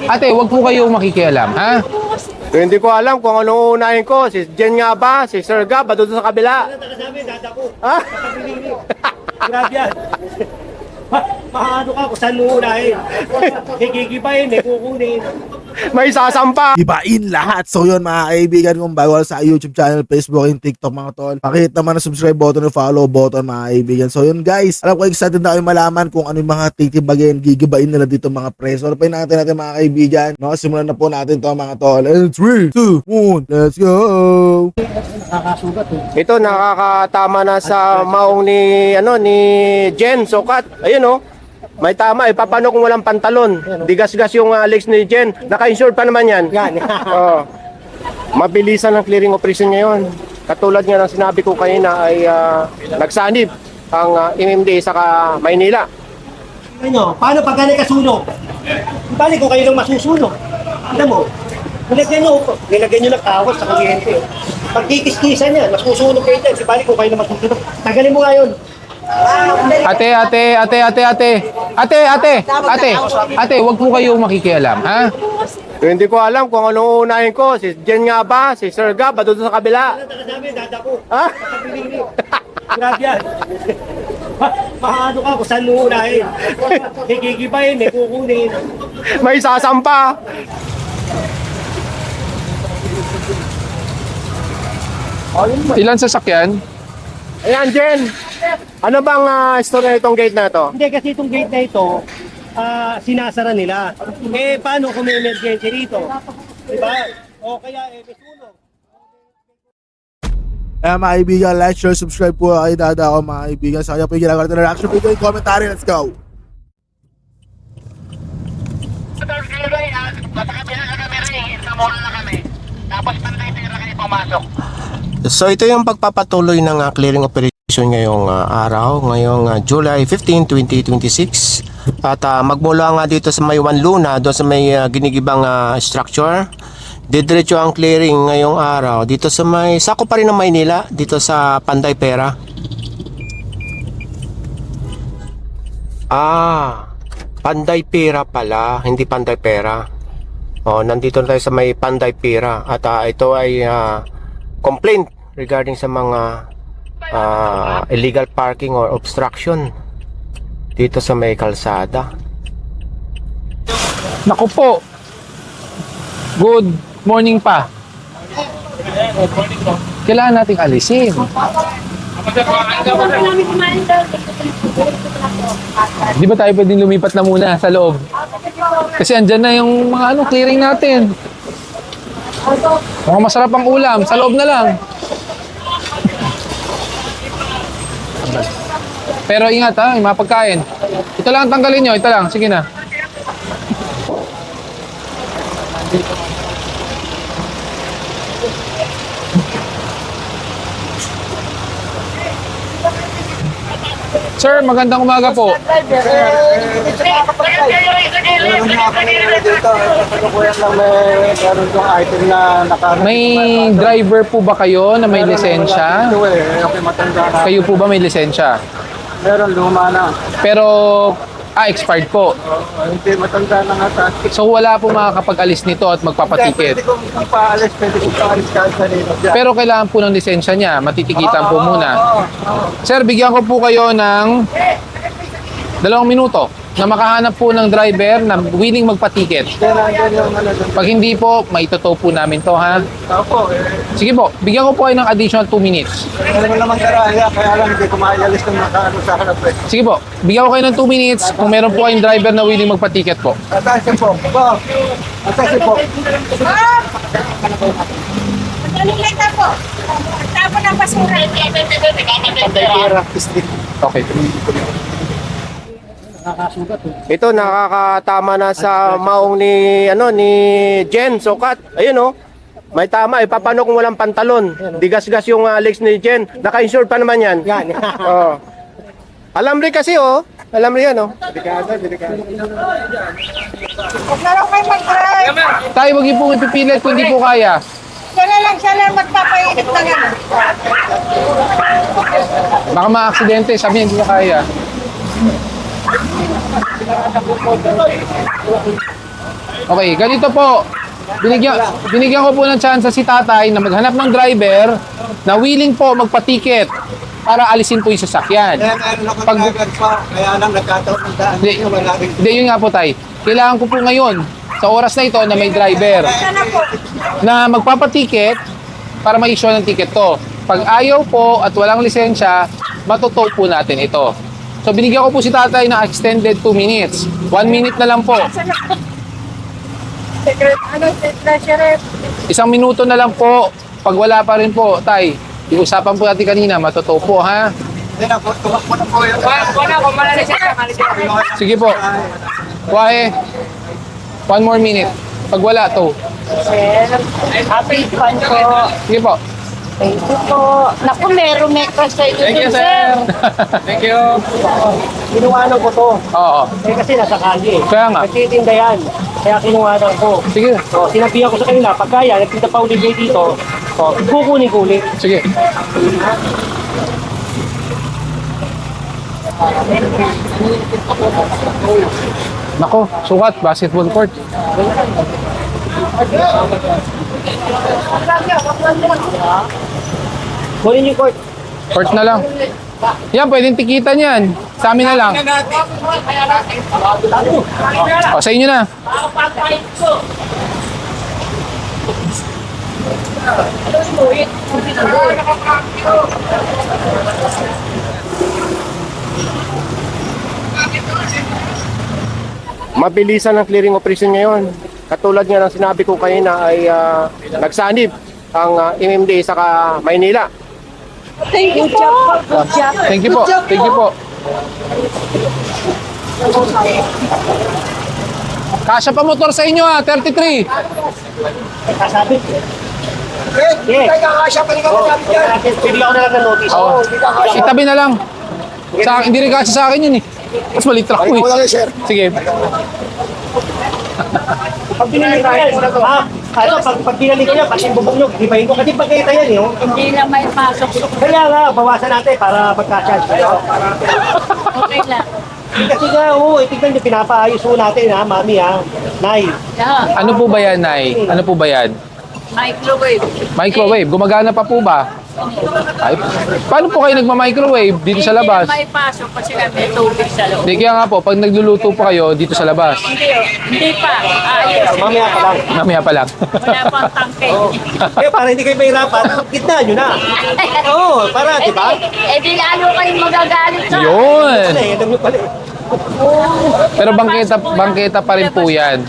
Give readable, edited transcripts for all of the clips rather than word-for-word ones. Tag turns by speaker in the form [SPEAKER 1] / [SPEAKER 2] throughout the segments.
[SPEAKER 1] Ate, wag po kayong makikialam, ha?
[SPEAKER 2] Hindi ko alam kung anong unahin ko. Si Jen nga ba? Si Sir Gab? Ba doon sa kabila? Ha?
[SPEAKER 3] Grabe yan. Maano ka kung saan mo unahin. Higigibayin, kukunin.
[SPEAKER 2] May sasampa.
[SPEAKER 4] Ibain lahat. So yun mga kaibigan, kung bago sa YouTube channel, Facebook, and TikTok mga tol, pakihit naman ang subscribe button and follow button mga kaibigan. So yun guys, alam ko excited na kayo malaman kung ano yung mga titibagin, gigibain nila dito mga preso. Ano pa yung natin mga kaibigan? No, simulan na po natin to mga tol. And 3, 2, 1, let's go!
[SPEAKER 3] Nakakasugat eh.
[SPEAKER 2] Ito nakakatama na sa maong ni Jen Sokat. Ayun oh. May tama eh. Paano kung walang pantalon? Digas-gas yung legs ni Jen. Naka-insured pa naman yan.
[SPEAKER 3] Yan.
[SPEAKER 2] Oh. Mabilisan ang clearing operation ngayon. Katulad nga ng sinabi ko kanina ay nagsanib ang MMDA sa Maynila.
[SPEAKER 3] Ano, paano pag ganun kasunog? Balik ko kayo lang masusunog. Alam mo, nilagyan nyo ng kawas sa kuryente. Pag kikiskisan yan, masusunog kayo dyan. Balik ko kayo lang masusunog. Tagalin mo ngayon.
[SPEAKER 1] Ate, wag po kayong makikialam, ha?
[SPEAKER 2] Hindi ko alam kung anong unahin ko. Si Jen nga ba? Si Sir Gab? Ba doon sa kabila?
[SPEAKER 3] Sabi, dadako.
[SPEAKER 2] Ha?
[SPEAKER 3] Grabe yan. Maano ka kung saan mo unahin. Higigibayin, kukunin.
[SPEAKER 2] May sasampa.
[SPEAKER 1] Ilan sasakyan?
[SPEAKER 2] Ayan, Jen. Ano bang istorya itong gate na to?
[SPEAKER 3] Hindi, kasi itong gate na ito, sinasara nila. Eh, paano kung may emergency rito? Diba? O kaya, may sunog.
[SPEAKER 4] Kaya mga kaibigan, like, share, subscribe po kay Dada ako mga kaibigan. Sa kanya po yung ginagawa natin na reaction video yung commentary. Let's go!
[SPEAKER 2] So ito yung pagpapatuloy ng clearing operation ngayong araw, ngayong July 15, 2026. At magmula nga dito sa may Wanluna, doon sa may ginigibang structure. Didiretso ang clearing ngayong araw dito sa may sako pa rin ng Maynila, dito sa Panday Pera. Panday Pera pala, hindi Panday Pera. Nandito tayo sa may Panday Pera at ito ay complaint regarding sa mga illegal parking or obstruction dito sa may kalsada.
[SPEAKER 1] Naku po. Good morning pa. Kailangan nating alisin. Di ba tayo pwedeng lumipat na muna sa loob? Kasi andyan na yung mga clearing natin. Mukhang masarap ang ulam. Sa loob na lang. Pero ingat ha, yung mga pagkain. Ito lang tanggalin nyo. Ito lang. Sige na. Sir, magandang umaga po. May driver po ba kayo na may lisensya? Kayo po ba may lisensya?
[SPEAKER 5] Meron, luma na.
[SPEAKER 1] Pero, expired po.
[SPEAKER 5] Hindi, matanda na nga sa akin.
[SPEAKER 1] So wala po makakapag-alis nito at magpapatiket.
[SPEAKER 5] Pwede kong paalis, pwede kong paalis kahit sa nilo.
[SPEAKER 1] Pero kailangan po ng lisensya niya. Matitikitan po muna. Sir, bigyan ko po kayo ng 2 minuto na makahanap po ng driver na willing magpatiket. Pag hindi po, maitotow po namin to, ha?
[SPEAKER 5] Opo,
[SPEAKER 1] Sige po, bigyan ko po kayo ng additional 2 minutes.
[SPEAKER 5] meron mo naman karaya, kaya lang hindi ko maayalis ng makaano sa harap eh.
[SPEAKER 1] Sige po, bigyan ko kayo ng 2 minutes kung meron po kayong driver na willing magpatiket po.
[SPEAKER 5] Atasin po. Atasin po.
[SPEAKER 6] Madaling leta po. Tapo ng basura.
[SPEAKER 1] Okay.
[SPEAKER 3] Nakakasugat eh.
[SPEAKER 2] Ito nakakatama na sa maong ni Jen Sokat. Ayun oh. May tama eh. Paano kung walang pantalon? Digas-gas yung legs ni Jen. Naka-insured pa naman yan.
[SPEAKER 3] Yan.
[SPEAKER 2] Oh. Alam rin kasi oh. Alam rin yan oh.
[SPEAKER 5] Delikado, delikado.
[SPEAKER 6] Huwag na raw kayo mag-drive.
[SPEAKER 1] Tayo, wag niyo pong ipipilit kung hindi po kaya.
[SPEAKER 6] Siya lang magpapainit na gano'n.
[SPEAKER 1] Baka ma-aksidente, sabi niya hindi ko kaya. Okay, ganito po. Binigyan ko po ng chance si tatay na maghanap ng driver na willing po magpa-ticket para alisin po yung sasakyan.
[SPEAKER 5] Kaya meron ako
[SPEAKER 1] Pag-
[SPEAKER 5] driver pa, kaya lang nagkataon ng daan.
[SPEAKER 1] Hindi,
[SPEAKER 5] Wala rin.
[SPEAKER 1] hindi, yun nga po tay. Kailangan ko po ngayon, sa oras na ito na may driver, na magpapatiket para ma-issue ng ticket to. Pag ayaw po at walang lisensya, matutow po natin ito. So binigyan ko po si tatay ng extended 2 minutes. 1 minute na lang po.
[SPEAKER 6] Treasurer?
[SPEAKER 1] 1 minuto na lang po. Pag wala pa rin po, tay, iusapan po natin kanina, matutow po ha.
[SPEAKER 5] Hindi na po, tumakbo na po yun.
[SPEAKER 1] Sige po. Kuwahe. 1 more minute. Pag wala to.
[SPEAKER 6] Sir, happy fun po.
[SPEAKER 1] Sige po.
[SPEAKER 6] Thank you po. Naku, may crush sa inyo, sir.
[SPEAKER 1] Thank you.
[SPEAKER 3] Kinuhanan ko to.
[SPEAKER 1] Oo.
[SPEAKER 3] Eh kasi nasa kalye.
[SPEAKER 1] Kaya nga.
[SPEAKER 3] Nagtitinda yan. Kaya kinuhanan ko.
[SPEAKER 1] Sige.
[SPEAKER 3] So, sinabihan ko sa kanila, pag kaya, nagtinda pa ulit kayo dito, so, kukunin ko ulit.
[SPEAKER 1] Sige. Nako, sukat, basketball court.
[SPEAKER 3] Kunin yung court.
[SPEAKER 1] Court na lang. Yan, pwedeng tikitan yan. Sa amin na lang. O, sa inyo na.
[SPEAKER 2] Mabilisan ang clearing operation ngayon. Katulad nga ng sinabi ko kayo na ay nagsanib ang MMDA sa Maynila.
[SPEAKER 6] Thank you po. Good job.
[SPEAKER 1] Thank you po. Thank you po. Kasya pa motor sa inyo ha, 33.
[SPEAKER 3] Kasabi. Yes. Bibigyan ko na lang ng notice.
[SPEAKER 1] Oo. Itabi na lang. Hindi rin kasya sa akin yun eh. Mas maliit truck ko eh. Sige.
[SPEAKER 3] Pag binili ko yan, pag binili ko yan, pag bubog nyo, gibahin ko. Kasi pagkita yan, yun.
[SPEAKER 6] Hindi na may pasok.
[SPEAKER 3] Kaya nga, bawasan natin para magka-charge kayo.
[SPEAKER 6] Okay lang.
[SPEAKER 3] Kasi nga, oo, tignan nyo, pinapaayos ko natin ha, mami ha, nay.
[SPEAKER 6] Yeah.
[SPEAKER 1] Ano po ba yan, Nay? Ano po ba yan?
[SPEAKER 6] Microwave.
[SPEAKER 1] Microwave. Gumagana pa po ba? Ay, paano po kayo nagma-microwave dito sa labas?
[SPEAKER 6] Hindi na may pasok kasi kami tubig sa loob.
[SPEAKER 1] Hindi, kaya nga po, pag nagluluto pa kayo dito sa labas,
[SPEAKER 6] Hindi pa. Ayos.
[SPEAKER 3] Mamaya pa lang.
[SPEAKER 1] mamaya pa lang.
[SPEAKER 6] Wala pang tangke.
[SPEAKER 3] Eh, para hindi kayo mahirapan, gitna nyo na. Oo, para, di ba?
[SPEAKER 6] Di lalo kayong magagalit sa
[SPEAKER 1] Yun!
[SPEAKER 3] Alam nyo pala eh.
[SPEAKER 1] Pero bangketa pa rin po yan.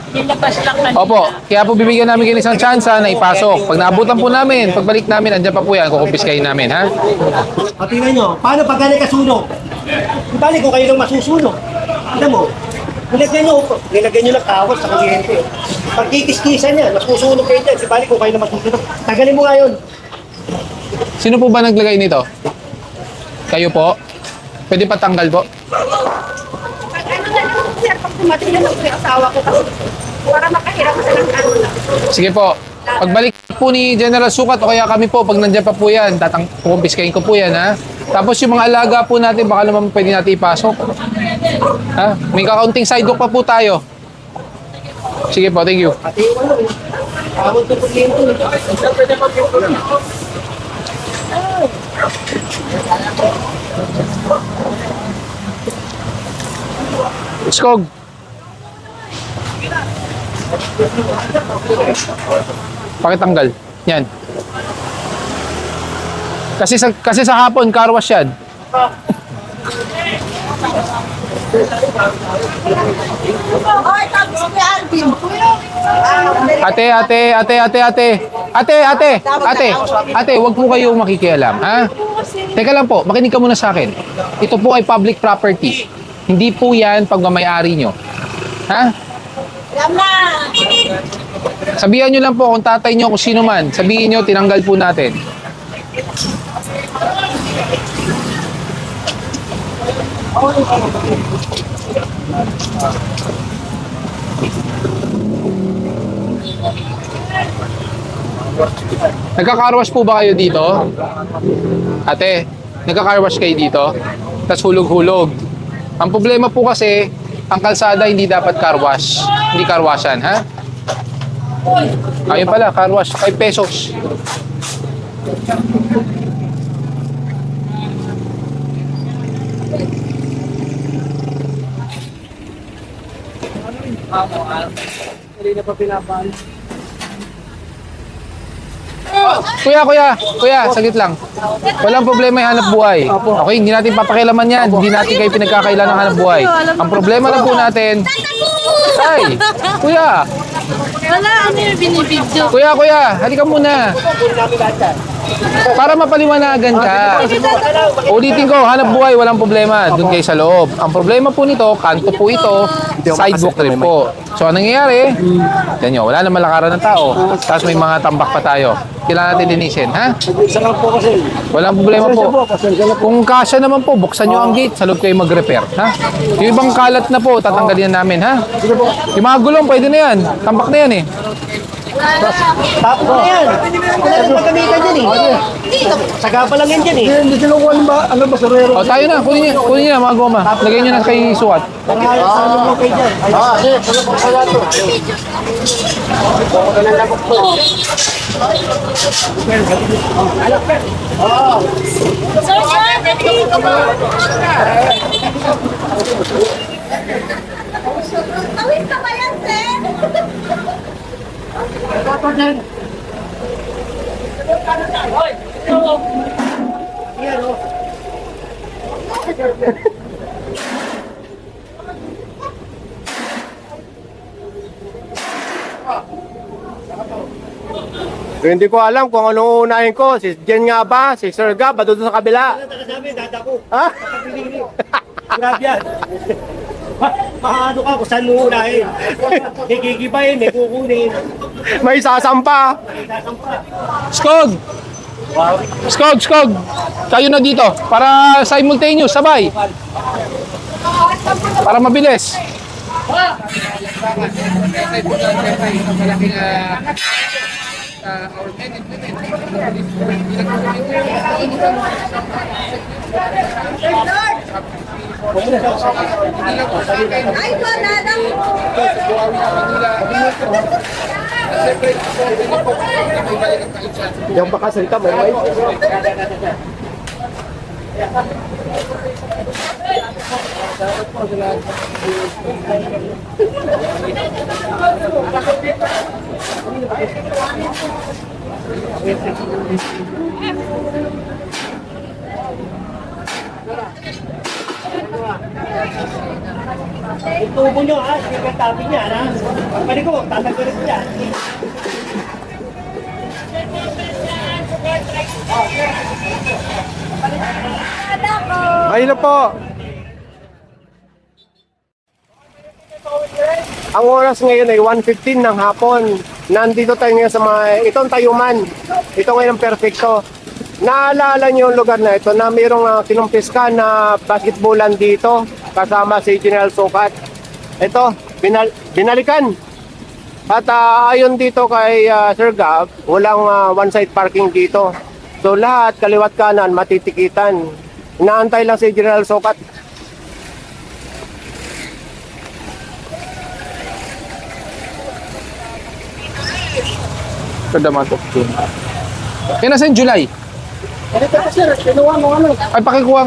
[SPEAKER 6] Nilabas lang kanina.
[SPEAKER 1] Opo, kaya po bibigyan namin kayo ng isang chance na ipasok. Pag naabutan po namin, pagbalik namin, andyan pa po yan, kukumpiskahin namin, ha?
[SPEAKER 3] O, tingnan nyo, paano pag ganit kasunog? Di bali kung kayo lang masusunog. Alam mo, nilagyan nyo ng kawas sa kuryente. Pag kikis-kisan yan, masusunog kayo dyan. Di bali kung kayo lang masusunog. Tagalin mo nga yun.
[SPEAKER 1] Sino po ba naglagay nito? Kayo po? Pwede patanggal po?
[SPEAKER 6] Ano na lang, sir, pag dumating na lang yung asawa ko kasi para makahiram sa ng ano lang.
[SPEAKER 1] Sige po. Pagbalik po ni General Sukat o kaya kami po, pag nandiyan pa po yan, kukumpiskahin ko po yan, ha? Tapos yung mga alaga po natin, baka naman pwede natin ipasok. Ha? May kakaunting sidewalk pa po tayo. Sige po, thank you.
[SPEAKER 3] Pati yung ano eh. Tawag ko po kliyento eh. Pwede mag-yung
[SPEAKER 1] Skog. Pakitanggal. Yan. Kasi sa hapon, car wash yan. Ate, wag po kayo makikialam, ha? Teka lang po, makinig ka muna sa akin. Ito po ay public property. Hindi po yan pagmamayari nyo. Ha? Sabihan nyo lang po kung tatay nyo, kung sino man. Sabihin nyo, tinanggal po natin. Nagka-carwash po ba kayo dito? Ate, nagka-carwash kayo dito? Tapos hulog-hulog. Ang problema po kasi, ang kalsada hindi dapat car wash. Hindi car washan, ha? Ayun pala, car wash, 5 pesos. Kuya, saglit lang. Walang problema yung hanap buhay. Okay, hindi natin papakialaman yan. Hindi natin kayo pinagkakailan ng hanap buhay. Ang problema lang po natin, ay, kuya,
[SPEAKER 6] Wala, ano yung binibidyo?
[SPEAKER 1] kuya, halika muna. Para mapaliwanagan ka. Ulitin ko, hanap buhay, walang problema. Doon kayo sa loob. Ang problema po nito, kanto po ito, sidewalk trip po. So, anong nangyayari? Yan nyo, wala naman lakaran ng tao. Tapos may mga tambak pa tayo. Kailangan natin linisin, ha?
[SPEAKER 3] Isa lang po kasi.
[SPEAKER 1] Walang problema
[SPEAKER 3] Pasensya
[SPEAKER 1] po.
[SPEAKER 3] pasensya na po.
[SPEAKER 1] Kung kasya naman po, buksan nyo ang gate, sa loob kayo mag-repair, ha? Yung ibang kalat na po, tatanggalin na namin, ha? Yung mga gulong, pwede na yan. Tambak na yan, eh.
[SPEAKER 3] Tapos na yan. Wala nang pagkamitan dyan eh. Sagapa lang yan dyan eh.
[SPEAKER 5] Hindi kinukuha ba? Ano ba, sorero?
[SPEAKER 1] O, tayo na. Kunin nyo na, mga goma. Lagay nyo na kay sukat.
[SPEAKER 3] Para ayos sa ano mo kayo dyan.
[SPEAKER 5] Sige, ano pa to?
[SPEAKER 6] Tawid ka ba yan, sir?
[SPEAKER 2] Hindi ko alam kung ano unahin ko. Si Jen nga ba? Si Sir Gab? Ba doon sa kabila?
[SPEAKER 3] Sabi, dadako.
[SPEAKER 2] Ha?
[SPEAKER 3] Grabe yan. Maano ka kung saan mo unahin. May gigibayin, may kukunin.
[SPEAKER 2] May sasampa.
[SPEAKER 1] Skog! Skog! Kayo na dito. Para simultaneous, sabay. Para mabilis.
[SPEAKER 6] Ay, wala lang po.
[SPEAKER 2] Yung baka salita mo, right?
[SPEAKER 3] Yung tubo nyo ha, sige kang tabi niya ha. Pagpali ko, tatanggalin ko yan.
[SPEAKER 2] Ayun na po. Ang oras ngayon ay 1:15 ng hapon. Nandito tayo ngayon sa itong Tayuman. Ito ngayon ang perfecto. Naalala niyo yung lugar na ito na mayroong kinumpiska na basketballan dito kasama si General Sukat. Ito, binalikan. At ayon dito kay Sir Gab, walang one-side parking dito. So lahat, kaliwat kanan, matitikitan. Inaantay lang si General Sukat.
[SPEAKER 1] Kadamat of June. Yan nasa yung July.
[SPEAKER 3] Ganito pa sir, kinuha mo ano.
[SPEAKER 1] Ay, pakikuha.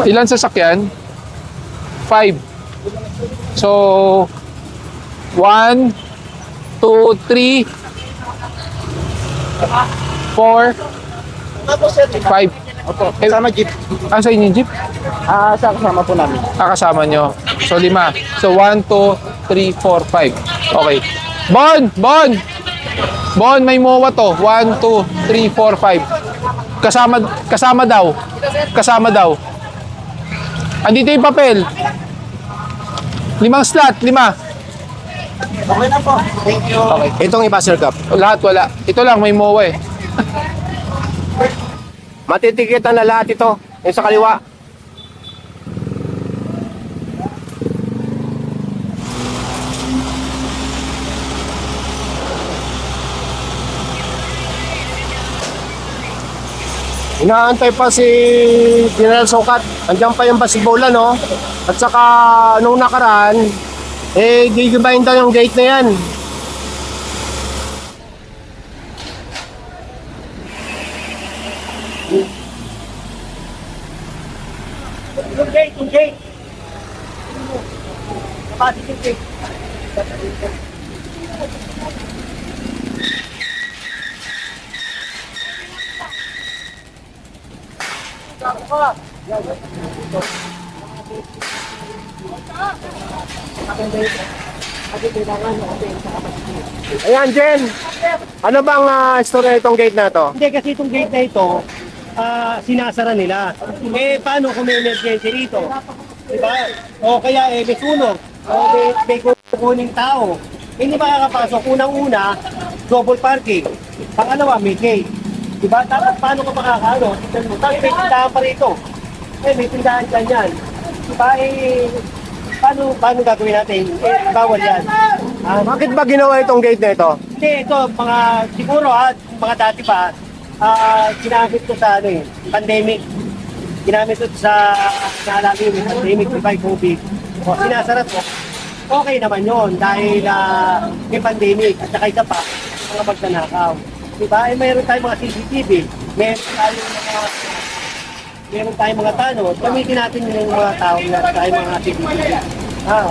[SPEAKER 1] Ilan sasakyan? 5. So, 1, 2, 3, 4, 5.
[SPEAKER 3] Opo, kasama jeep.
[SPEAKER 1] Sa inyo yung jeep?
[SPEAKER 3] Sa kasama po namin.
[SPEAKER 1] Kasama nyo. So, 5. So, 1, 2, 3, 4, 5. Okay. Bon, may MOA to. 1, 2, 3, 4, 5. Kasama daw. Andito yung papel. 5 slot, 5.
[SPEAKER 3] Okay na po. Thank you.
[SPEAKER 1] Okay.
[SPEAKER 2] Itong iba, Sir Gab.
[SPEAKER 1] Lahat wala. Ito lang, may MOA eh.
[SPEAKER 2] Matitikitan na lahat ito. Yung sa kaliwa. Inaantay pa si General Sukat. Andiyan pa yung basketball, no? At saka, nung nakaraan, gigibayin daw yung gate na yan.
[SPEAKER 3] Yung gate. Kapatid yung gate.
[SPEAKER 2] Ayan, Jen. Ano bang story itong gate na to?
[SPEAKER 3] Hindi, kasi itong gate na ito, sinasara nila. Paano kung may emergency rito? Diba? O kaya may sunog, o may kukuning tao. Hindi makakapasok. Unang-una, double parking. Pangalawa, may gate. Diba? Tapos paano ka makakaano? Tignan mo, tapos may tindahan pa rito. May tindahan dyan yan. Diba? Paano gagawin natin? Bawal yan.
[SPEAKER 2] Bakit ba ginawa itong gate na ito?
[SPEAKER 3] Hindi, ito, siguro mga dati pa, ginamit ko sa pandemic. Ginamit ko sa naalala yung pandemic, diba, COVID. O, sinasarat ko. Okay naman yun dahil may pandemic at saka isa pa, mga magnanakaw. Diba? Mayroon tayong mga CCTV, meron tayong mga tanod, gamitin natin yung mga tao na tayong mga CCTV.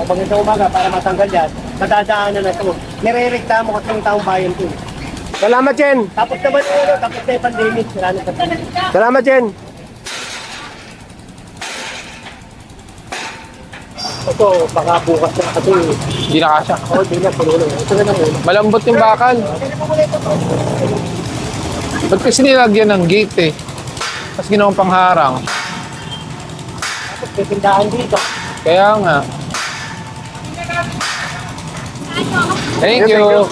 [SPEAKER 3] Magandang umaga para matanggal yan. Madadaanan na ito. Nire-reklamo kasi yung taong bayan ito.
[SPEAKER 2] Salamat, Jen.
[SPEAKER 3] Tapos naman tapos na yung pandemic.
[SPEAKER 2] Salamat, Jen.
[SPEAKER 3] Ito, baka bukas na kasi.
[SPEAKER 1] Hindi na kasya.
[SPEAKER 3] Hindi na, puno na. Ito na naman.
[SPEAKER 1] Malambot yung bakal. Ba't kasi nilagyan ng gate eh? Tapos ginawang pangharang.
[SPEAKER 3] Tapos may tindahan dito.
[SPEAKER 1] Kaya nga. Thank you.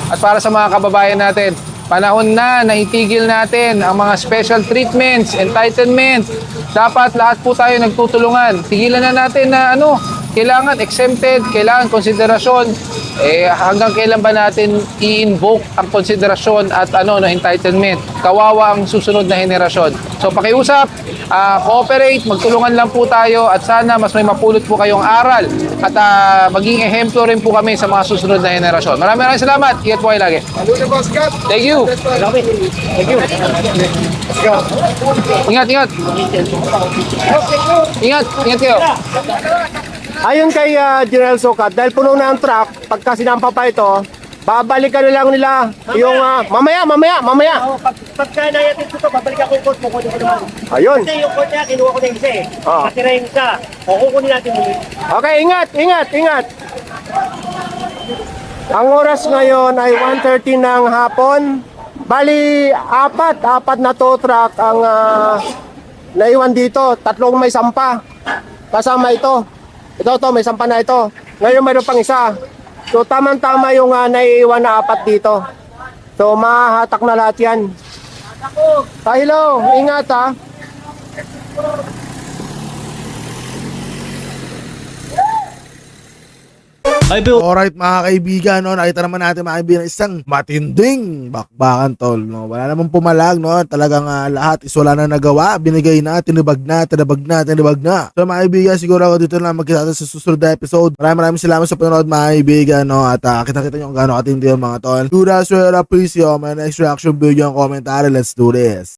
[SPEAKER 1] At para sa mga kababayan natin, panahon na itigil natin ang mga special treatments, entitlement. Dapat lahat po tayo nagtutulungan. Tigilan na natin na kailangan exempted, kailangan konsiderasyon. Hanggang kailan ba natin i-invoke ang konsiderasyon at entitlement? Kawawa ang susunod na henerasyon. So pakiusap, cooperate, magtulungan lang po tayo at sana mas may mapulot po kayong aral at maging ehemplo rin po kami sa mga susunod na henerasyon. Maraming salamat. Ingat po kayo lagi. Thank you.
[SPEAKER 3] Thank you.
[SPEAKER 1] Ingat. Ingat kayo.
[SPEAKER 2] Ayon kay General Sukat, dahil puno na ang truck, pagka sinampa pa ito, babalikan na lang nila yung mamaya.
[SPEAKER 3] Pagka nayatid ko ito, babalik ako yung court mo, kunin ko naman.
[SPEAKER 2] Ayun.
[SPEAKER 3] Kasi yung court niya, kinuha ko na yung isa eh.
[SPEAKER 2] Oo.
[SPEAKER 3] Natira yung isa. O, kukunin natin muli.
[SPEAKER 2] Okay, ingat. Ang oras ngayon ay 1:30 ng hapon. Bali, apat na tow truck ang naiwan dito. 3 may sampa. Kasama ito. Ito, may sampa na ito. Ngayon mayroon pang isa. So, tamang-tama yung naiiwan na 4 dito. So, mahahatak na lahat yan. Hello, ingat ha.
[SPEAKER 4] Alright mga kaibigan, no, nakita naman natin mga kaibigan isang matinding bakbakan tol, no. Wala namang pumalag, no. Talagang lahat is wala na nagawa, binigay na, tinibag na. So mga kaibigan, siguro ako dito lang magkita sa susunod na episode. Maraming salamat sa panonood mga kaibigan, no. At kita-kita nyo kung gaano katindi yung mga tol. Do that, please, my next reaction video ang commentary. Let's do this.